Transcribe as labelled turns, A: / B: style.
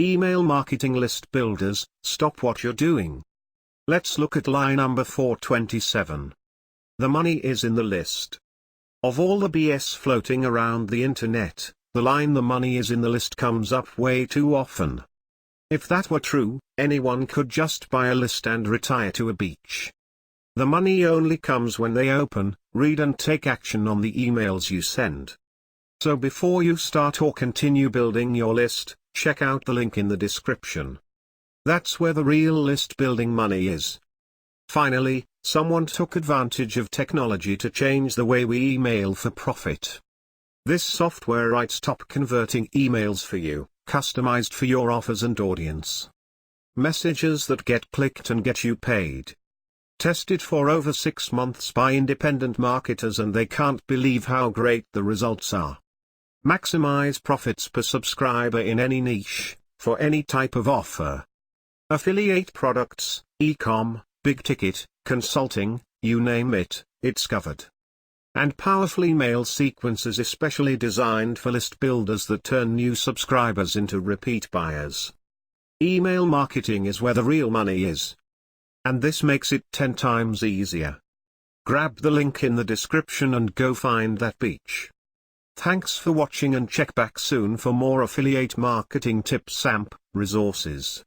A: Email marketing list builders, stop what you're doing. Let's look at lie number 427. The money is in the list. Of all the BS floating around the internet, the line "the money is in the list" comes up way too often. If that were true, anyone could just buy a list and retire to a beach. The money only comes when they open, read and take action on the emails you send. So before you start or continue building your list, check out the link in the description. That's where the real list building money is. Finally, someone took advantage of technology to change the way we email for profit. This software writes top converting emails for you, customized for your offers and audience. Messages that get clicked and get you paid. Tested for over 6 months by independent marketers, and they can't believe how great the results are. Maximize profits per subscriber in any niche, for any type of offer. Affiliate products, e-com, big ticket, consulting, you name it, it's covered. And powerful email sequences especially designed for list builders that turn new subscribers into repeat buyers. Email marketing is where the real money is. And this makes it 10 times easier. Grab the link in the description and go find that beach. Thanks for watching, and check back soon for more affiliate marketing tips and resources.